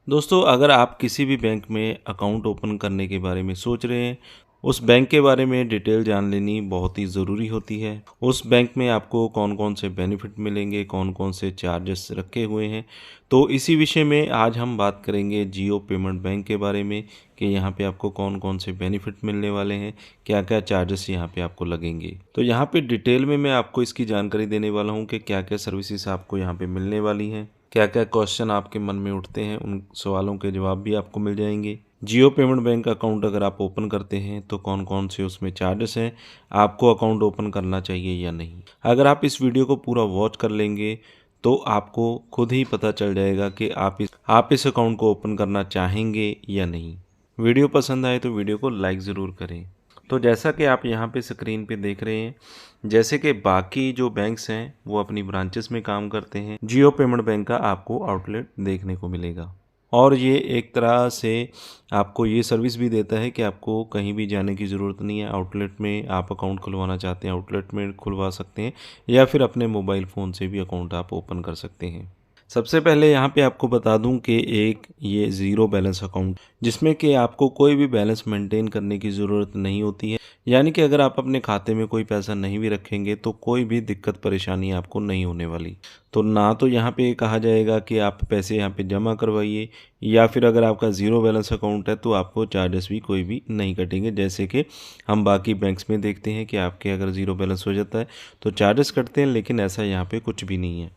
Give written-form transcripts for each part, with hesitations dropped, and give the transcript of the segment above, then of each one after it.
दोस्तों, अगर आप किसी भी बैंक में अकाउंट ओपन करने के बारे में सोच रहे हैं, उस बैंक के बारे में डिटेल जान लेनी बहुत ही ज़रूरी होती है। उस बैंक में आपको कौन-कौन से बेनिफिट मिलेंगे, कौन-कौन से चार्जेस रखे हुए हैं। तो इसी विषय में आज हम बात करेंगे जियो पेमेंट बैंक के बारे में कि यहाँ पे आपको कौन-कौन से बेनिफिट मिलने वाले हैं, क्या-क्या चार्जेस यहाँ पे आपको लगेंगे। तो यहाँ पे डिटेल में मैं आपको इसकी जानकारी देने वाला हूँ कि क्या-क्या सर्विसेज आपको यहाँ पे मिलने वाली हैं। क्या-क्या क्वेश्चन आपके मन में उठते हैं, उन सवालों के जवाब भी आपको मिल जाएंगे। जियो पेमेंट बैंक अकाउंट अगर आप ओपन करते हैं तो कौन-कौन से उसमें चार्जेस हैं, आपको अकाउंट ओपन करना चाहिए या नहीं। अगर आप इस वीडियो को पूरा वॉच कर लेंगे तो आपको खुद ही पता चल जाएगा कि आप इस अकाउंट को ओपन करना चाहेंगे या नहीं। वीडियो पसंद आए तो वीडियो को लाइक ज़रूर करें। तो जैसा कि आप यहाँ पे स्क्रीन पे देख रहे हैं, जैसे कि बाकी जो बैंक्स हैं वो अपनी ब्रांचेस में काम करते हैं, जियो पेमेंट बैंक का आपको आउटलेट देखने को मिलेगा। और ये एक तरह से आपको ये सर्विस भी देता है कि आपको कहीं भी जाने की ज़रूरत नहीं है। आउटलेट में आप अकाउंट खुलवाना चाहते हैं, आउटलेट में खुलवा सकते हैं या फिर अपने मोबाइल फ़ोन से भी अकाउंट आप ओपन कर सकते हैं। सबसे पहले यहाँ पे आपको बता दूं कि एक ये ज़ीरो बैलेंस अकाउंट, जिसमें कि आपको कोई भी बैलेंस मेंटेन करने की ज़रूरत नहीं होती है। यानी कि अगर आप अपने खाते में कोई पैसा नहीं भी रखेंगे तो कोई भी दिक्कत परेशानी आपको नहीं होने वाली। तो ना तो यहाँ पे कहा जाएगा कि आप पैसे यहाँ पे जमा करवाइए, या फिर अगर आपका ज़ीरो बैलेंस अकाउंट है तो आपको चार्जेस भी कोई भी नहीं कटेंगे। जैसे कि हम बाकी बैंक्स में देखते हैं कि आपके अगर ज़ीरो बैलेंस हो जाता है तो चार्जेस कटते हैं, लेकिन ऐसा यहाँ पे कुछ भी नहीं है।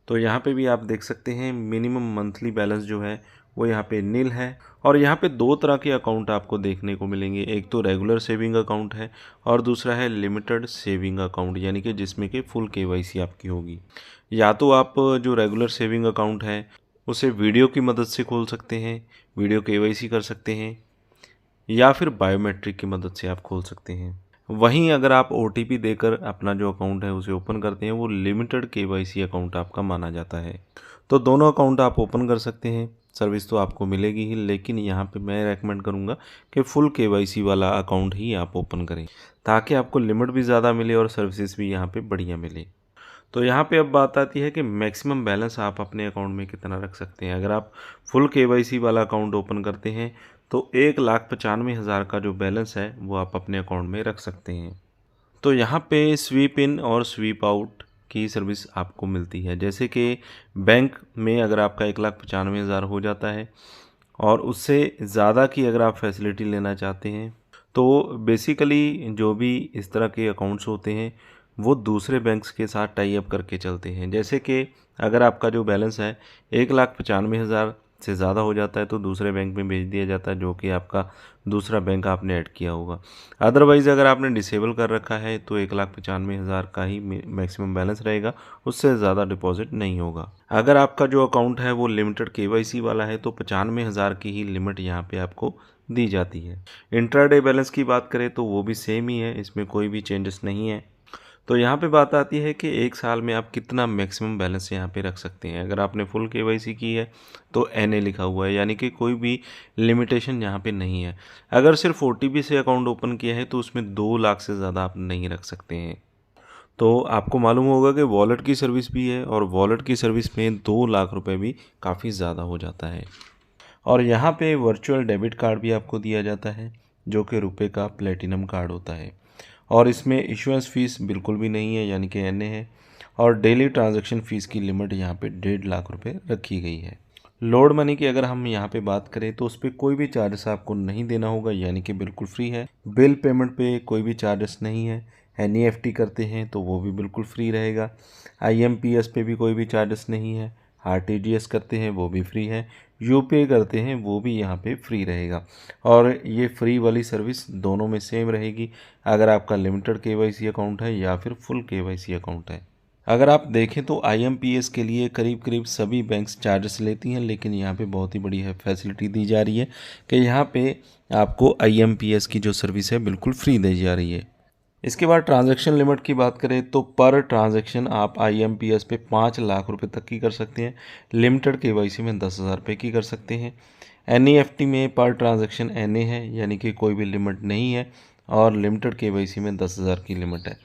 तो यहाँ पे भी आप देख सकते हैं मिनिमम मंथली बैलेंस जो है वो यहाँ पे नील है। और यहाँ पे दो तरह के अकाउंट आपको देखने को मिलेंगे, एक तो रेगुलर सेविंग अकाउंट है और दूसरा है लिमिटेड सेविंग अकाउंट, यानी कि जिसमें कि फुल केवाईसी आपकी होगी। या तो आप जो रेगुलर सेविंग अकाउंट है उसे वीडियो की मदद से खोल सकते हैं, वीडियो केवाईसी कर सकते हैं, या फिर बायोमेट्रिक की मदद से आप खोल सकते हैं। वहीं अगर आप ओटीपी देकर अपना जो अकाउंट है उसे ओपन करते हैं, वो लिमिटेड केवाईसी अकाउंट आपका माना जाता है। तो दोनों अकाउंट आप ओपन कर सकते हैं, सर्विस तो आपको मिलेगी ही, लेकिन यहाँ पे मैं रेकमेंड करूँगा कि फुल केवाईसी वाला अकाउंट ही आप ओपन करें, ताकि आपको लिमिट भी ज़्यादा मिले और सर्विसेज भी यहाँ पे बढ़िया मिले। तो यहाँ पे अब बात आती है कि मैक्सिमम बैलेंस आप अपने अकाउंट में कितना रख सकते हैं। अगर आप फुल केवाईसी वाला अकाउंट ओपन करते हैं तो 1,95,000 का जो बैलेंस है वो आप अपने अकाउंट में रख सकते हैं। तो यहाँ पे स्वीप इन और स्वीप आउट की सर्विस आपको मिलती है। जैसे कि बैंक में अगर आपका 1,95,000 हो जाता है और उससे ज़्यादा की अगर आप फैसिलिटी लेना चाहते हैं तो बेसिकली जो भी इस तरह के अकाउंट्स होते हैं वो दूसरे बैंक्स के साथ टाई अप करके चलते हैं। जैसे कि अगर आपका जो बैलेंस है 1,95,000 से ज़्यादा हो जाता है तो दूसरे बैंक में भेज दिया जाता है, जो कि आपका दूसरा बैंक आपने ऐड किया होगा। अदरवाइज़ अगर आपने डिसेबल कर रखा है तो 1,95,000 का ही मैक्सिमम बैलेंस रहेगा, उससे ज़्यादा डिपॉजिट नहीं होगा। अगर आपका जो अकाउंट है वो लिमिटेड केवाईसी वाला है तो 95,000 की ही लिमिट यहाँ पे आपको दी जाती है। इंट्राडे बैलेंस की बात करें तो वो भी सेम ही है, इसमें कोई भी चेंजेस नहीं है। तो यहाँ पे बात आती है कि एक साल में आप कितना मैक्सिमम बैलेंस यहाँ पे रख सकते हैं। अगर आपने फुल केवाईसी की है तो एनए लिखा हुआ है, यानी कि कोई भी लिमिटेशन यहाँ पे नहीं है। अगर सिर्फ ओटीपी से अकाउंट ओपन किया है तो उसमें 2 लाख से ज़्यादा आप नहीं रख सकते हैं। तो आपको मालूम होगा कि वॉलेट की सर्विस भी है, और वॉलेट की सर्विस में 2 लाख रुपए भी काफ़ी ज़्यादा हो जाता है। और यहाँ पे वर्चुअल डेबिट कार्ड भी आपको दिया जाता है, जो कि रुपए का प्लेटिनम कार्ड होता है। और इसमें इशुएंस फ़ीस बिल्कुल भी नहीं है, यानी कि एनए है। और डेली ट्रांजैक्शन फ़ीस की लिमिट यहाँ पे 1.5 लाख रुपए रखी गई है। लोड मनी की अगर हम यहाँ पे बात करें तो उस पर कोई भी चार्जेस आपको नहीं देना होगा, यानी कि बिल्कुल फ्री है। बिल पेमेंट पे कोई भी चार्जेस नहीं है। एनईएफटी करते हैं तो वो भी बिल्कुल फ्री रहेगा। आईएमपीएस पे भी कोई भी चार्जेस नहीं है। आरटीजीएस करते हैं वो भी फ्री है। यूपीआई करते हैं वो भी यहाँ पे फ्री रहेगा। और ये फ्री वाली सर्विस दोनों में सेम रहेगी, अगर आपका लिमिटेड केवाईसी अकाउंट है या फिर फुल केवाईसी अकाउंट है। अगर आप देखें तो आईएमपीएस के लिए करीब करीब सभी बैंक्स चार्जेस लेती हैं, लेकिन यहाँ पे बहुत ही बड़ी है फैसिलिटी दी जा रही है कि यहाँ पे आपको आईएमपीएस की जो सर्विस है बिल्कुल फ्री दी जा रही है। इसके बाद ट्रांजैक्शन लिमिट की बात करें तो पर ट्रांजैक्शन आप आईएमपीएस पे 5 लाख रुपए तक की कर सकते हैं। लिमिटेड केवाईसी में 10,000 रुपये की कर सकते हैं। एनईएफटी में पर ट्रांजैक्शन एनए है, यानी कि कोई भी लिमिट नहीं है, और लिमिटेड केवाईसी में 10,000 की लिमिट है।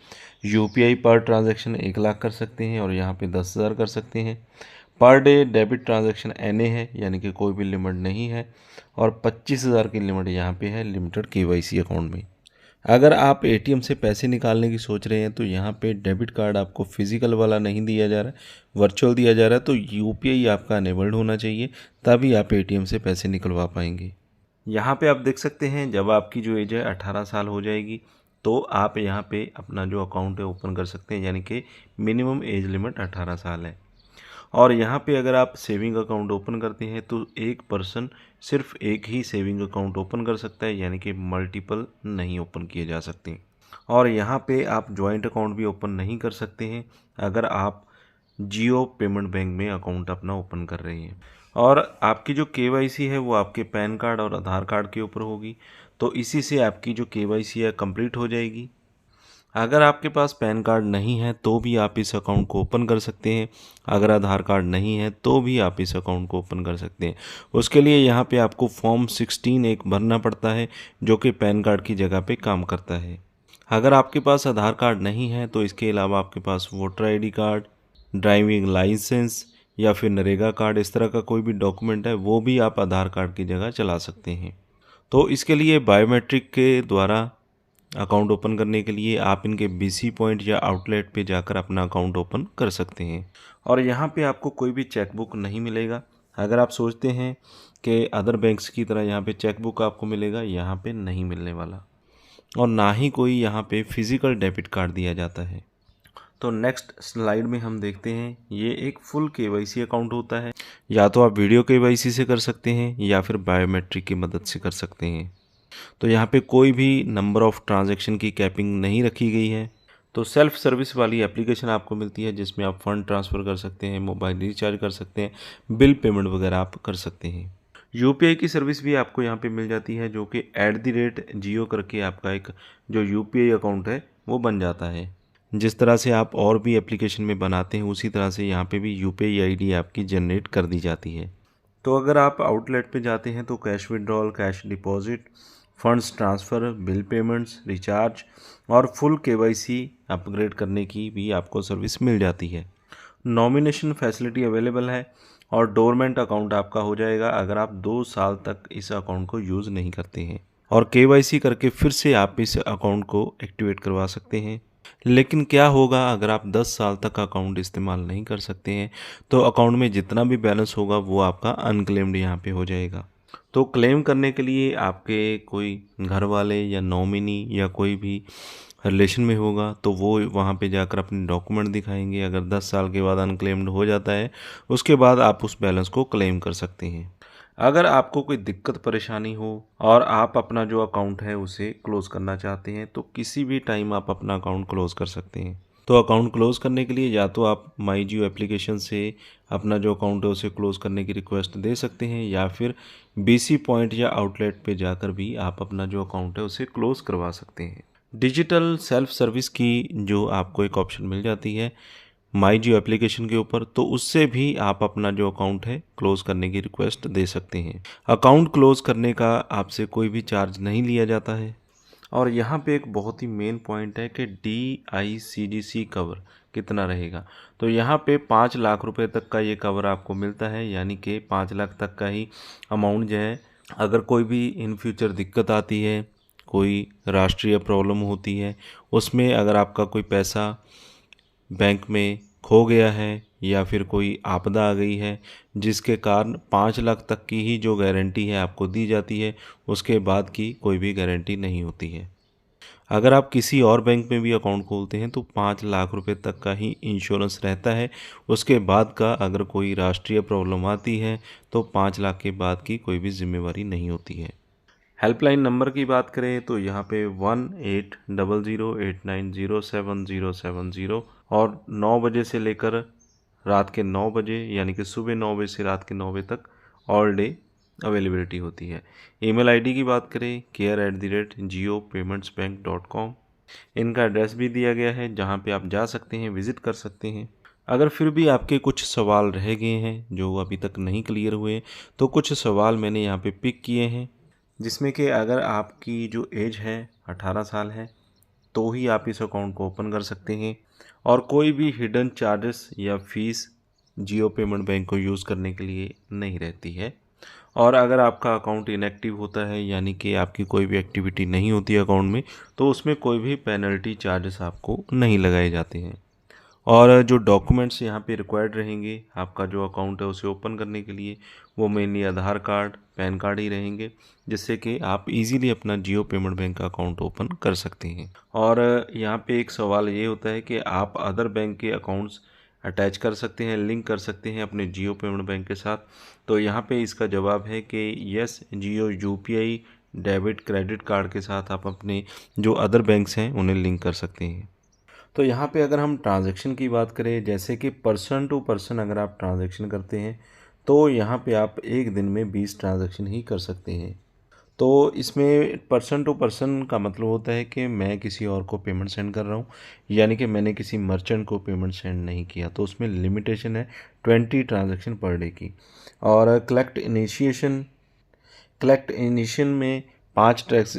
यूपीआई पर ट्रांजैक्शन 1 लाख कर सकते हैं और यहाँ पे 10,000 कर सकते हैं। Per day debit transaction NA है, यानी कि कोई भी लिमिट नहीं है, और 25,000 की लिमिट यहाँ पे है लिमिटेड KYC अकाउंट में। अगर आप ATM से पैसे निकालने की सोच रहे हैं तो यहाँ पे डेबिट कार्ड आपको फिजिकल वाला नहीं दिया जा रहा है, वर्चुअल दिया जा रहा है, तो UPI आपका अनेबल्ड होना चाहिए, तभी आप ATM से पैसे निकलवा पाएंगे। यहाँ पे आप देख सकते हैं जब आपकी जो एज है 18 साल हो जाएगी तो आप यहाँ पे अपना जो अकाउंट है ओपन कर सकते हैं, यानी कि मिनिमम एज लिमिट 18 साल है। और यहाँ पे अगर आप सेविंग अकाउंट ओपन करते हैं तो एक पर्सन सिर्फ एक ही सेविंग अकाउंट ओपन कर सकता है, यानी कि मल्टीपल नहीं ओपन किए जा सकते। और यहाँ पे आप जॉइंट अकाउंट भी ओपन नहीं कर सकते हैं अगर आप जियो पेमेंट बैंक में अकाउंट अपना ओपन कर रहे हैं। और आपकी जो KYC है वो आपके पैन कार्ड और आधार कार्ड के ऊपर होगी, तो इसी से आपकी जो KYC है कंप्लीट हो जाएगी। अगर आपके पास पैन कार्ड नहीं है तो भी आप इस अकाउंट को ओपन कर सकते हैं, अगर आधार कार्ड नहीं है तो भी आप इस अकाउंट को ओपन कर सकते हैं। उसके लिए यहाँ पे आपको फॉर्म 16 एक भरना पड़ता है जो कि पैन कार्ड की जगह पे काम करता है। अगर आपके पास आधार कार्ड नहीं है तो इसके अलावा आपके पास voter ID card, driving licence या फिर नरेगा कार्ड, इस तरह का कोई भी डॉक्यूमेंट है वो भी आप आधार कार्ड की जगह चला सकते हैं। तो इसके लिए बायोमेट्रिक के द्वारा अकाउंट ओपन करने के लिए आप इनके BC पॉइंट या आउटलेट पे जाकर अपना अकाउंट ओपन कर सकते हैं। और यहाँ पे आपको कोई भी चेकबुक नहीं मिलेगा। अगर आप सोचते हैं कि अदर बैंक्स की तरह यहाँ पे चेकबुक आपको मिलेगा, यहाँ पे नहीं मिलने वाला, और ना ही कोई यहाँ पे फिजिकल डेबिट कार्ड दिया जाता है। तो नेक्स्ट स्लाइड में हम देखते हैं ये एक फुल KYC अकाउंट होता है। या तो आप वीडियो KYC से कर सकते हैं या फिर बायोमेट्रिक की मदद से कर सकते हैं। तो यहाँ पे कोई भी नंबर ऑफ़ ट्रांजैक्शन की कैपिंग नहीं रखी गई है। तो सेल्फ सर्विस वाली एप्लीकेशन आपको मिलती है जिसमें आप फ़ंड ट्रांसफ़र कर सकते हैं, मोबाइल रिचार्ज कर सकते हैं, बिल पेमेंट वगैरह आप कर सकते हैं। UPI की सर्विस भी आपको यहाँ पे मिल जाती है जो कि @Jio करके आपका एक जो UPI अकाउंट है वो बन जाता है। जिस तरह से आप और भी एप्लीकेशन में बनाते हैं उसी तरह से यहाँ पे भी UPI ID आपकी जनरेट कर दी जाती है। तो अगर आप आउटलेट पे जाते हैं तो cash withdrawal, cash deposit, funds transfer, bill payments, recharge और फुल KYC अपग्रेड करने की भी आपको सर्विस मिल जाती है। नॉमिनेशन फैसिलिटी अवेलेबल है और डोरमेंट अकाउंट आपका हो जाएगा अगर आप 2 साल तक इस अकाउंट को यूज़ नहीं करते हैं, और KYC करके फिर से आप इस अकाउंट को एक्टिवेट करवा सकते हैं। लेकिन क्या होगा अगर आप 10 साल तक अकाउंट इस्तेमाल नहीं कर सकते हैं, तो अकाउंट में जितना भी बैलेंस होगा वो आपका अनक्लेम्ड यहाँ पे हो जाएगा। तो क्लेम करने के लिए आपके कोई घर वाले या नॉमिनी या कोई भी रिलेशन में होगा तो वो वहाँ पे जाकर अपने डॉक्यूमेंट दिखाएंगे। अगर 10 साल के बाद अनक्लेम्ड हो जाता है उसके बाद आप उस बैलेंस को क्लेम कर सकते हैं। अगर आपको कोई दिक्कत परेशानी हो और आप अपना जो अकाउंट है उसे क्लोज़ करना चाहते हैं तो किसी भी टाइम आप अपना अकाउंट क्लोज़ कर सकते हैं। तो अकाउंट क्लोज़ करने के लिए या तो आप माई जियो एप्लीकेशन से अपना जो अकाउंट है उसे क्लोज़ करने की रिक्वेस्ट दे सकते हैं, या फिर BC पॉइंट या आउटलेट पे जाकर भी आप अपना जो अकाउंट है उसे क्लोज़ करवा सकते हैं। डिजिटल सेल्फ सर्विस की जो आपको एक ऑप्शन मिल जाती है माई जियो एप्लीकेशन के ऊपर, तो उससे भी आप अपना जो अकाउंट है क्लोज़ करने की रिक्वेस्ट दे सकते हैं। अकाउंट क्लोज़ करने का आपसे कोई भी चार्ज नहीं लिया जाता है। और यहाँ पे एक बहुत ही मेन पॉइंट है कि DICGC कवर कितना रहेगा। तो यहाँ पे 5 लाख रुपए तक का ये कवर आपको मिलता है, यानी कि 5 लाख तक का ही अमाउंट जो है, अगर कोई भी इन फ्यूचर दिक्कत आती है, कोई राष्ट्रीय प्रॉब्लम होती है, उसमें अगर आपका कोई पैसा बैंक में खो गया है या फिर कोई आपदा आ गई है जिसके कारण 5 लाख तक की ही जो गारंटी है आपको दी जाती है, उसके बाद की कोई भी गारंटी नहीं होती है। अगर आप किसी और बैंक में भी अकाउंट खोलते हैं तो 5 लाख रुपए तक का ही इंश्योरेंस रहता है। उसके बाद का अगर कोई राष्ट्रीय प्रॉब्लम आती है तो 5 लाख के बाद की कोई भी जिम्मेवारी नहीं होती है। हेल्पलाइन नंबर की बात करें तो यहाँ पे 1800890770 और 9 बजे से लेकर रात के 9 बजे, यानी कि सुबह 9 बजे से रात के 9 बजे तक ऑल डे अवेलेबिलिटी होती है। ईमेल आईडी की बात करें care@jiopayments.bank.com। इनका एड्रेस भी दिया गया है जहाँ पे आप जा सकते हैं, विज़िट कर सकते हैं। अगर फिर भी आपके कुछ सवाल रह गए हैं जो अभी तक नहीं क्लियर हुए, तो कुछ सवाल मैंने यहाँ पे पिक किए हैं, जिसमें कि अगर आपकी जो एज है 18 साल है तो ही आप इस अकाउंट को ओपन कर सकते हैं, और कोई भी हिडन चार्जेस या फीस जियो पेमेंट बैंक को यूज़ करने के लिए नहीं रहती है। और अगर आपका अकाउंट इनएक्टिव होता है, यानी कि आपकी कोई भी एक्टिविटी नहीं होती है अकाउंट में, तो उसमें कोई भी पेनल्टी चार्जेस आपको नहीं लगाए जाते हैं। और जो डॉक्यूमेंट्स यहाँ पे रिक्वायर्ड रहेंगे आपका जो अकाउंट है उसे ओपन करने के लिए, वो मेनली आधार कार्ड, पैन कार्ड ही रहेंगे, जिससे कि आप इजीली अपना जियो पेमेंट बैंक का अकाउंट ओपन कर सकते हैं। और यहाँ पे एक सवाल ये होता है कि आप अदर बैंक के अकाउंट्स अटैच कर सकते हैं, लिंक कर सकते हैं अपने जियो पेमेंट बैंक के साथ। तो यहाँ पे इसका जवाब है कि यस, जियो यूपीआई डेबिट क्रेडिट कार्ड के साथ आप अपने जो अदर बैंक्स हैं उन्हें लिंक कर सकते हैं। तो यहाँ पे अगर हम ट्रांजैक्शन की बात करें, जैसे कि पर्सन टू पर्सन अगर आप ट्रांजैक्शन करते हैं तो यहाँ पे आप एक दिन में 20 ट्रांजैक्शन ही कर सकते हैं। तो इसमें पर्सन टू पर्सन का मतलब होता है कि मैं किसी और को पेमेंट सेंड कर रहा हूँ, यानी कि मैंने किसी मर्चेंट को पेमेंट सेंड नहीं किया, तो उसमें लिमिटेशन है 20 ट्रांजैक्शन पर डे की। और कलेक्ट इनिशियन में 5 टैक्स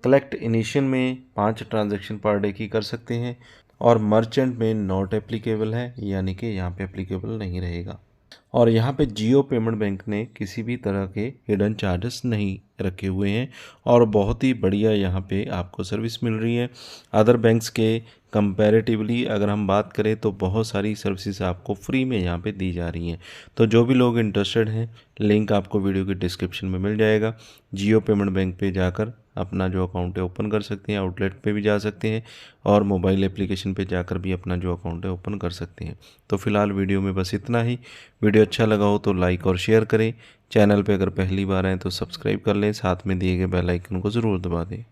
कलेक्ट इनिशियन में 5 ट्रांजैक्शन पर डे की कर सकते हैं। और मर्चेंट में नॉट एप्लीकेबल है, यानी कि यहाँ पे एप्लीकेबल नहीं रहेगा। और यहाँ पे जियो पेमेंट बैंक ने किसी भी तरह के हिडन चार्जेस नहीं रखे हुए हैं और बहुत ही बढ़िया यहाँ पे आपको सर्विस मिल रही है। अदर बैंक्स के कंपैरेटिवली अगर हम बात करें तो बहुत सारी सर्विसेज आपको फ्री में यहाँ पे दी जा रही हैं। तो जो भी लोग इंटरेस्टेड हैं, लिंक आपको वीडियो के डिस्क्रिप्शन में मिल जाएगा। जियो पेमेंट बैंक पे जाकर अपना जो अकाउंट है ओपन कर सकते हैं, आउटलेट पे भी जा सकते हैं और मोबाइल एप्लीकेशन पे जाकर भी अपना जो अकाउंट है ओपन कर सकते हैं। तो फिलहाल वीडियो में बस इतना ही। वीडियो अच्छा लगा हो तो लाइक और शेयर करें। चैनल पे अगर पहली बार आए तो सब्सक्राइब कर लें, साथ में दिए गए बेल आइकन को ज़रूर दबा दें।